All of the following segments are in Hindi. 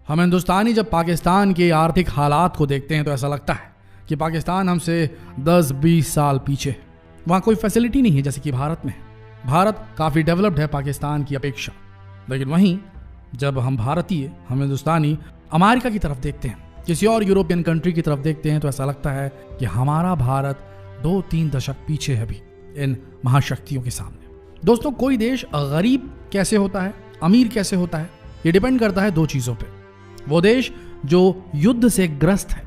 हम हिंदुस्तानी जब पाकिस्तान के आर्थिक हालात को देखते हैं तो ऐसा लगता है कि पाकिस्तान हमसे 10-20 साल पीछे है। वहाँ कोई फैसिलिटी नहीं है जैसे कि भारत में। भारत काफ़ी डेवलप्ड है पाकिस्तान की अपेक्षा। लेकिन वहीं जब हम भारतीय, हम हिंदुस्तानी अमेरिका की तरफ देखते हैं, किसी और यूरोपियन कंट्री की तरफ देखते हैं तो ऐसा लगता है कि हमारा भारत 2-3 दशक पीछे है अभी इन महाशक्तियों के सामने। दोस्तों, कोई देश गरीब कैसे होता है, अमीर कैसे होता है, ये डिपेंड करता है 2 चीज़ों पे। वो देश जो युद्ध से ग्रस्त है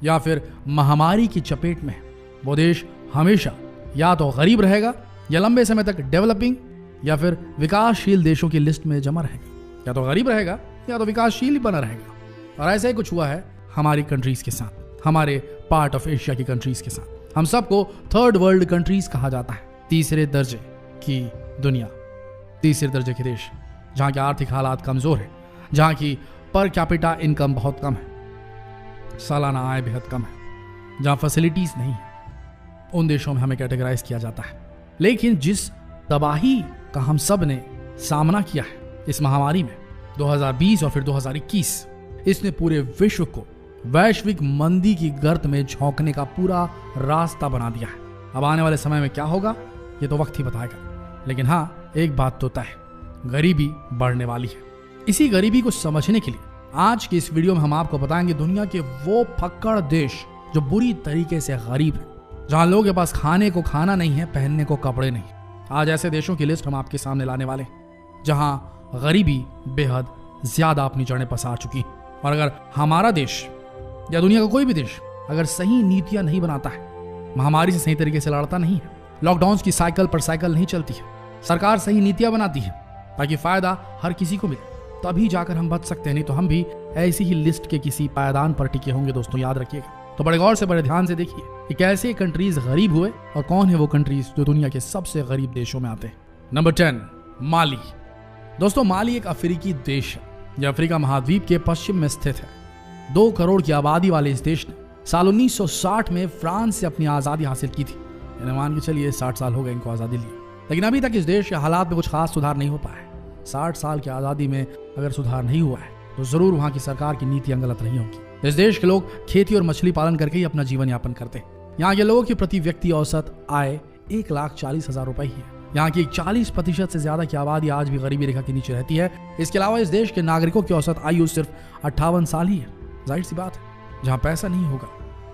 या फिर महामारी की चपेट में है, वो देश हमेशा या तो गरीब रहेगा या लंबे समय तक डेवलपिंग या फिर विकासशील देशों की लिस्ट में जमा रहेगा। या तो गरीब रहेगा या तो विकासशील ही बना रहेगा। और ऐसा ही कुछ हुआ है हमारी कंट्रीज के साथ, हमारे पार्ट ऑफ एशिया की कंट्रीज के साथ। हम सबको थर्ड वर्ल्ड कंट्रीज कहा जाता है, तीसरे दर्जे की दुनिया, तीसरे दर्जे के देश, जहाँ के आर्थिक हालात कमजोर है, जहाँ की पर कैपिटा इनकम बहुत कम है, सालाना आय बेहद कम है, जहाँ फैसिलिटीज नहीं है, उन देशों में हमें कैटेगराइज किया जाता है। लेकिन जिस तबाही का हम सब ने सामना किया है इस महामारी में 2020 और फिर 2021, इसने पूरे विश्व को वैश्विक मंदी की गर्त में झोंकने का पूरा रास्ता बना दिया है। अब आने वाले समय में क्या होगा ये तो वक्त ही बताएगा। लेकिन हाँ, एक बात तो तय है, गरीबी बढ़ने वाली है। इसी गरीबी को समझने के लिए आज की इस वीडियो में हम आपको बताएंगे दुनिया के वो फक्कड़ देश जो बुरी तरीके से गरीब है, जहां लोगों के पास खाने को खाना नहीं है, पहनने को कपड़े नहीं। आज ऐसे देशों की लिस्ट हम आपके सामने लाने वाले हैं जहां गरीबी बेहद ज्यादा अपनी जड़ें पसार चुकी। और अगर हमारा देश या दुनिया का कोई भी देश अगर सही नीतियां नहीं बनाता है, महामारी से सही तरीके से लड़ता नहीं है, लॉकडाउन की साइकिल पर साइकिल नहीं चलती है, सरकार सही नीतियां बनाती है ताकि फायदा हर किसी को मिले, तभी जाकर हम बच सकते हैं। नहीं तो हम भी ऐसी ही लिस्ट के किसी पायदान पर टिके होंगे। दोस्तों, याद रखिएगा। तो बड़े गौर से, बड़े ध्यान से देखिए कि कैसे कंट्रीज गरीब हुए और कौन है वो कंट्रीज जो दुनिया के सबसे गरीब देशों में आते हैं। नंबर 10, माली। दोस्तों, माली एक अफ्रीकी देश है। यह अफ्रीका महाद्वीप के पश्चिम में स्थित है। 2 करोड़ की आबादी वाले इस देश ने साल 1960 में फ्रांस से अपनी आजादी हासिल की थी। मान के चलिए 60 साल हो गए इनको आजादी लिए। लेकिन अभी तक इस देश के हालात में कुछ खास सुधार नहीं हो पाया है। 60 साल की आजादी में अगर सुधार नहीं हुआ है तो जरूर वहां की सरकार की नीतियां गलत रही होंगी। इस देश के लोग खेती और मछली पालन करके ही अपना जीवन यापन करते हैं। यहाँ के लोगों की प्रति व्यक्ति औसत आय 1,40,000 रुपए ही है। यहाँ की 40% से ज्यादा की आबादी आज भी गरीबी रेखा के नीचे रहती है। इसके अलावा इस देश के नागरिकों की औसत आयु सिर्फ 58 साल ही है। जाहिर सी बात है, जहाँ पैसा नहीं होगा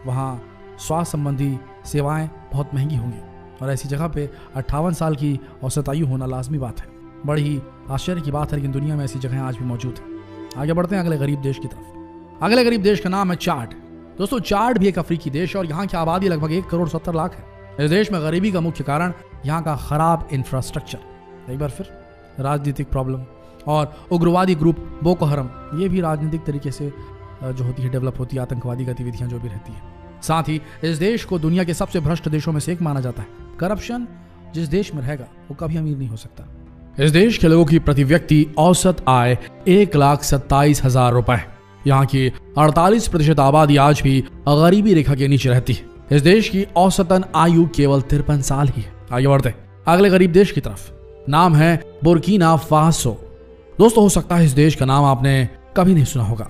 वहाँ स्वास्थ्य संबंधी सेवाएं बहुत महंगी होंगी, और ऐसी जगह पे 58 साल की औसत आयु होना लाजमी बात है। बड़ी ही आश्चर्य की बात है, लेकिन दुनिया में ऐसी जगहें आज भी मौजूद है। आगे बढ़ते हैं अगले गरीब देश की तरफ। अगले गरीब देश का नाम है चाड। दोस्तों, चाड भी एक अफ्रीकी देश है और यहाँ की आबादी लगभग 1 करोड़ 70 लाख है। इस देश में गरीबी का मुख्य कारण यहाँ का खराब इंफ्रास्ट्रक्चर, एक बार फिर राजनीतिक प्रॉब्लम, और उग्रवादी ग्रुप बोको हरम, ये भी राजनीतिक तरीके से जो होती है डेवलप होती है, आतंकवादी गतिविधियां जो भी रहती है। साथ ही इस देश को दुनिया के सबसे भ्रष्ट देशों में से एक माना जाता है। करप्शन जिस देश में रहेगा वो कभी अमीर नहीं हो सकता। इस देश के लोगों की प्रति व्यक्ति औसत आय 1,27,000 रुपए। यहाँ की 48% आबादी आज भी गरीबी रेखा के नीचे रहती है। इस देश की औसतन आयु केवल 53 साल ही है। आगे बढ़ते अगले गरीब देश की तरफ। नाम है बुर्किना फासो। दोस्तों, हो सकता है इस देश का नाम आपने कभी नहीं सुना होगा,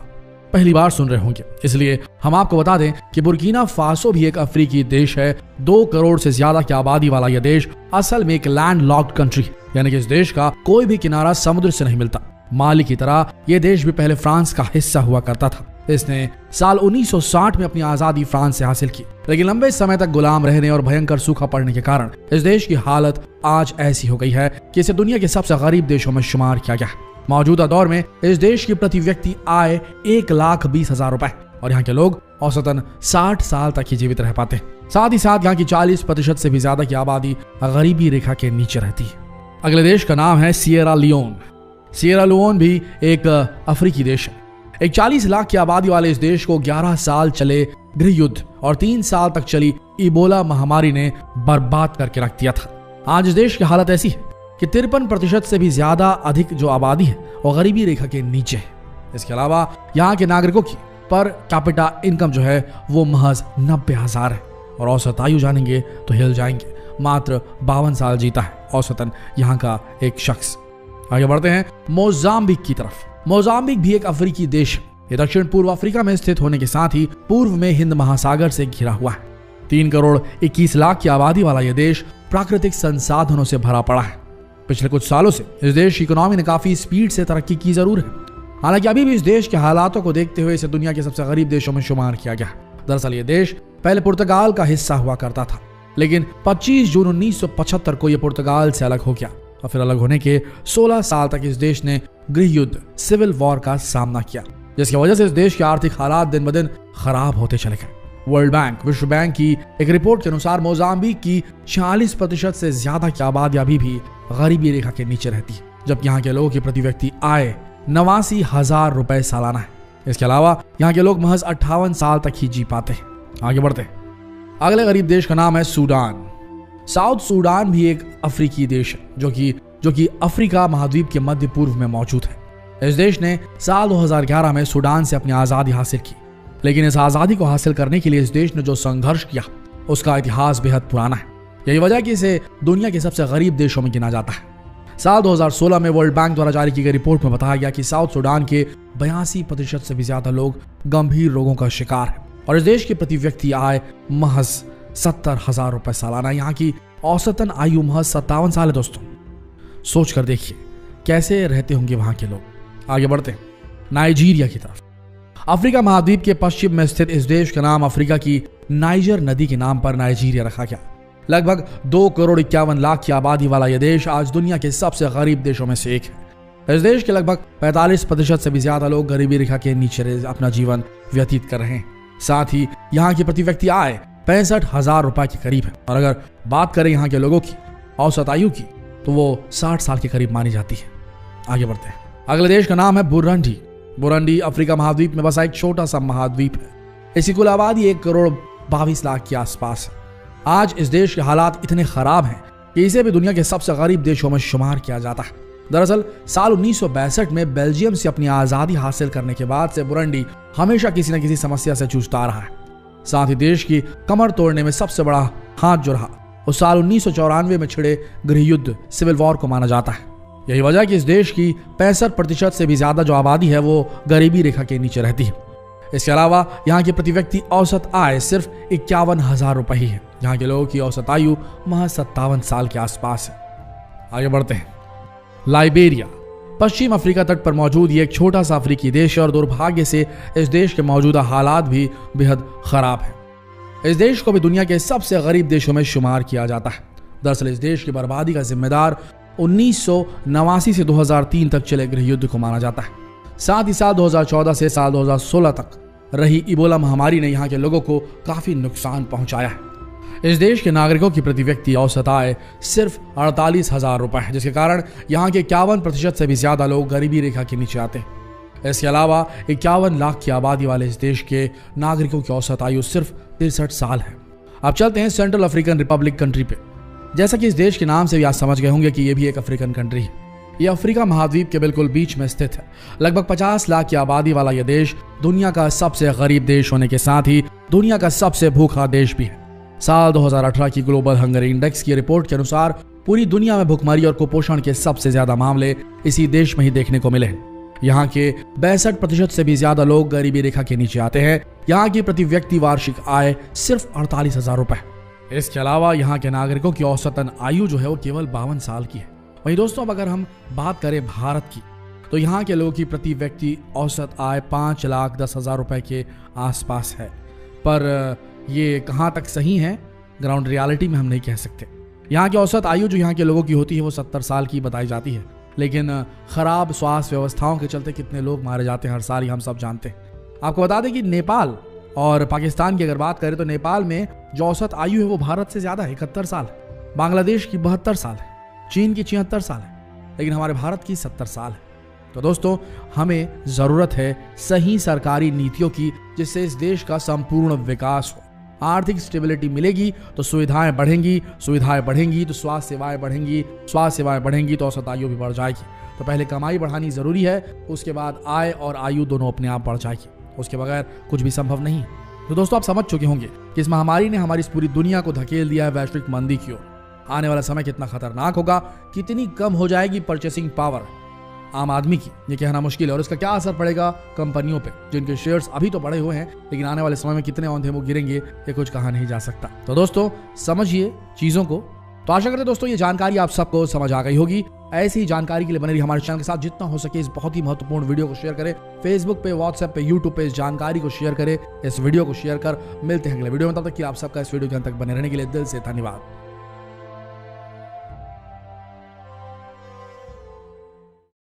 पहली बार सुन रहे होंगे, इसलिए हम आपको बता दें कि बुर्किना फासो भी एक अफ्रीकी देश है। 2 करोड़ से ज्यादा की आबादी वाला यह देश असल में एक लैंड लॉक्ड कंट्री है, यानी कि इस देश का कोई भी किनारा समुद्र से नहीं मिलता। माली की तरह यह देश भी पहले फ्रांस का हिस्सा हुआ करता था। इसने साल 1960 में अपनी आजादी फ्रांस से हासिल की, लेकिन लंबे समय तक गुलाम रहने और भयंकर सूखा पड़ने के कारण इस देश की हालत आज ऐसी हो गई है कि इसे दुनिया के सबसे गरीब देशों में शुमार किया गया है। मौजूदा दौर में इस देश की प्रति व्यक्ति आय 1,20,000 रुपए, और यहाँ के लोग औसतन 60 साल तक ही जीवित रह पाते हैं। साथ ही साथ यहाँ की 40% से भी ज्यादा की आबादी गरीबी रेखा के नीचे रहती है। अगले देश का नाम है सिएरा लियोन। सिएरा लियोन भी एक अफ्रीकी देश है। एक 40 लाख की आबादी वाले इस देश को 11 साल चले गृह युद्ध और 3 साल तक चली इबोला महामारी ने बर्बाद करके रख दिया था। आज इस देश की हालत ऐसी है कि 53% से भी ज्यादा अधिक जो आबादी है वो गरीबी रेखा के नीचे है। इसके अलावा यहाँ के नागरिकों की पर कैपिटा इनकम जो है वो महज 90,000 है, और औसत आयु जानेंगे तो हिल जाएंगे। मात्र 52 साल जीता है औसतन यहाँ का एक शख्स। आगे बढ़ते हैं मोजाम्बिक की तरफ। मोजाम्बिक भी एक अफ्रीकी देश है। ये दक्षिण पूर्व अफ्रीका में स्थित होने के साथ ही पूर्व में हिंद महासागर से घिरा हुआ है। 3 करोड़ 21 लाख की आबादी वाला यह देश प्राकृतिक संसाधनों से भरा पड़ा है। पिछले कुछ सालों से इस देश की इकोनॉमी ने काफी स्पीड से तरक्की की जरूर है। हालांकि अभी भी इस देश के हालातों को देखते हुए इसे दुनिया के सबसे गरीब देशों में शुमार किया गया। दरअसल ये देश पहले पुर्तगाल का हिस्सा हुआ करता था, लेकिन 25 जून 1975 को यह पुर्तगाल से अलग हो गया और फिर अलग होने के 16 साल तक इस देश ने गृह युद्ध सिविल वॉर का सामना किया, जिसकी वजह से इस देश के आर्थिक हालात दिन ब दिन खराब होते चले गए। वर्ल्ड बैंक, विश्व बैंक की एक रिपोर्ट के अनुसार मोजाम्बिक की 40% से ज्यादा की आबादी अभी भी गरीबी रेखा के नीचे रहती है, जबकि यहाँ के लोगों की प्रति व्यक्ति आय 89,000 रुपए सालाना है। इसके अलावा यहाँ के लोग महज 58 साल तक ही जी पाते हैं। आगे बढ़ते हैं। अगले गरीब देश का नाम है सूडान। साउथ सूडान भी एक अफ्रीकी देश है जो कि अफ्रीका महाद्वीप के मध्य पूर्व में मौजूद है। इस देश ने साल 2011 में सूडान से अपनी आजादी हासिल की, लेकिन इस आजादी को हासिल करने के लिए इस देश ने जो संघर्ष किया उसका इतिहास बेहद पुराना है। यही वजह है कि इसे दुनिया के सबसे गरीब देशों में गिना जाता है। साल 2016 में वर्ल्ड बैंक द्वारा जारी की गई रिपोर्ट में बताया गया कि साउथ सूडान के 82% से भी ज्यादा लोग गंभीर रोगों का शिकार है और इस देश की प्रति व्यक्ति आय महज 70,000 रुपए सालाना। यहाँ की औसतन आयु महज 57 साल है। दोस्तों सोच कर देखिए कैसे रहते होंगे वहां के लोग। आगे बढ़ते हैं नाइजीरिया की तरफ। अफ्रीका महाद्वीप के पश्चिम में स्थित इस देश का नाम अफ्रीका की नाइजर नदी के नाम पर नाइजीरिया रखा गया। लगभग 2 करोड़ 51 लाख की आबादी वाला यह देश आज दुनिया के सबसे गरीब देशों में से एक है। इस देश के लगभग 45% से भी ज्यादा लोग गरीबी रेखा के नीचे अपना जीवन व्यतीत कर रहे हैं। साथ ही यहाँ की प्रति व्यक्ति आय 65,000 रुपए के करीब है और अगर बात करें यहाँ के लोगों की औसत आयु की तो वो 60 साल के करीब मानी जाती है। आगे बढ़ते हैं। अगले देश का नाम है बुरुंडी। बुरुंडी अफ्रीका महाद्वीप में बसा एक छोटा सा महाद्वीप है। इसकी कुल आबादी 1 करोड़ 22 लाख के आसपास है। आज इस देश के हालात इतने खराब हैं कि इसे भी दुनिया के सबसे गरीब देशों में शुमार किया जाता है। दरअसल साल 1962 में बेल्जियम से अपनी आजादी हासिल करने के बाद से बुरुंडी हमेशा किसी न किसी समस्या से जूझता आ रहा है। साथ ही देश की कमर तोड़ने में सबसे बड़ा हाथ जो रहा उस साल 1994 में छिड़े गृह युद्ध सिविल वॉर को माना जाता है। यही वजह है कि इस देश की 65% से भी ज्यादा जो आबादी है वो गरीबी रेखा के नीचे रहती है। इसके अलावा यहाँ की प्रति व्यक्ति औसत आय सिर्फ 51,000 रुपए ही है। यहाँ के लोगों की औसत आयु महज 57 साल के आसपास है। आगे बढ़ते हैं। लाइबेरिया पश्चिम अफ्रीका तट पर मौजूद ये एक छोटा सा अफ्रीकी देश है और दुर्भाग्य से इस देश के मौजूदा हालात भी बेहद खराब है। इस देश को भी दुनिया के सबसे गरीब देशों में शुमार किया जाता है। दरअसल इस देश की बर्बादी का जिम्मेदार 1989 से 2003 तक चले गृह युद्ध को माना जाता है। साथ ही साल 2014 से साल 2016 तक रही इबोला महामारी ने यहाँ के लोगों को काफी नुकसान पहुंचाया है। इस देश के नागरिकों की प्रति व्यक्ति औसत आय सिर्फ 48,000 रुपए है, जिसके कारण यहाँ के 51% से भी ज्यादा लोग गरीबी रेखा के नीचे आते हैं। इसके अलावा 51 लाख की आबादी वाले इस देश के नागरिकों की औसत आयु सिर्फ 63 साल है। अब चलते हैं सेंट्रल अफ्रीकन रिपब्लिक कंट्री पे। जैसा कि इस देश के नाम से भी आज समझ गए होंगे कि ये भी एक अफ्रीकन कंट्री है। ये अफ्रीका महाद्वीप के बिल्कुल बीच में स्थित है। लगभग 50 लाख की आबादी वाला यह देश दुनिया का सबसे गरीब देश होने के साथ ही दुनिया का सबसे भूखा देश भी है। साल 2018 की ग्लोबल हंगर इंडेक्स की रिपोर्ट के अनुसार पूरी दुनिया में भुखमरी और कुपोषण के सबसे ज्यादा मामले इसी देश में ही देखने को मिले हैं। यहाँ के 62% से भी ज्यादा लोग गरीबी रेखा के नीचे आते हैं। यहाँ की प्रति व्यक्ति वार्षिक आय सिर्फ 48,000 रुपए। इसके अलावा यहाँ के नागरिकों की औसतन आयु जो है वो केवल 52 साल की है। वहीं दोस्तों अब अगर हम बात करें भारत की तो यहाँ के लोगों की प्रति व्यक्ति औसत आय 5,10,000 रुपए के आसपास है। पर ये कहाँ तक सही है ग्राउंड रियलिटी में हम नहीं कह सकते। यहाँ की औसत आयु जो यहाँ के लोगों की होती है वो 70 साल की बताई जाती है, लेकिन खराब स्वास्थ्य व्यवस्थाओं के चलते कितने लोग मारे जाते हैं हर साल, ही हम सब जानते हैं। आपको बता दें कि नेपाल और पाकिस्तान की अगर बात करें तो नेपाल में जो औसत आयु है वो भारत से ज्यादा है, 71 साल है। बांग्लादेश की 72 साल है, चीन की 76 साल है, लेकिन हमारे भारत की 70 साल है। तो दोस्तों हमें जरूरत है सही सरकारी नीतियों की जिससे इस देश का संपूर्ण विकास हो। आर्थिक स्टेबिलिटी मिलेगी तो सुविधाएं बढ़ेंगी तो स्वास्थ्य सेवाएं बढ़ेंगी तो औसत आयु भी बढ़ जाएगी। तो पहले कमाई बढ़ानी जरूरी है, उसके बाद आय और आयु दोनों अपने आप बढ़ जाएगी, उसके बगैर कुछ भी संभव नहीं। तो दोस्तों आप समझ चुके होंगे कि इस महामारी ने हमारी इस पूरी दुनिया को धकेल दिया है वैश्विक मंदी की ओर। आने वाला समय कितना खतरनाक होगा, कितनी कम हो जाएगी परचेसिंग पावर। आम आदमी की ये कहना मुश्किल है। और इसका क्या असर पड़ेगा कंपनियों पे, जिनके शेयर्स अभी तो बढ़े हुए हैं लेकिन आने वाले समय में कितने औंधे वो गिरेंगे ये कुछ कहा नहीं जा सकता। तो दोस्तों समझिए चीजों को। तो आशा करते दोस्तों ये जानकारी आप सबको समझ आ गई होगी। ऐसी ही जानकारी के लिए बने रहिए हमारे चैनल के साथ। जितना हो सके इस बहुत ही महत्वपूर्ण वीडियो को शेयर करें, फेसबुक पे, व्हाट्सएप पे, यूट्यूब पे इस जानकारी को शेयर करें, इस वीडियो को शेयर कर। मिलते हैं अगले वीडियो में, तब तक कि आप सबका इस वीडियो के अंत तक बने रहने के लिए दिल से धन्यवाद।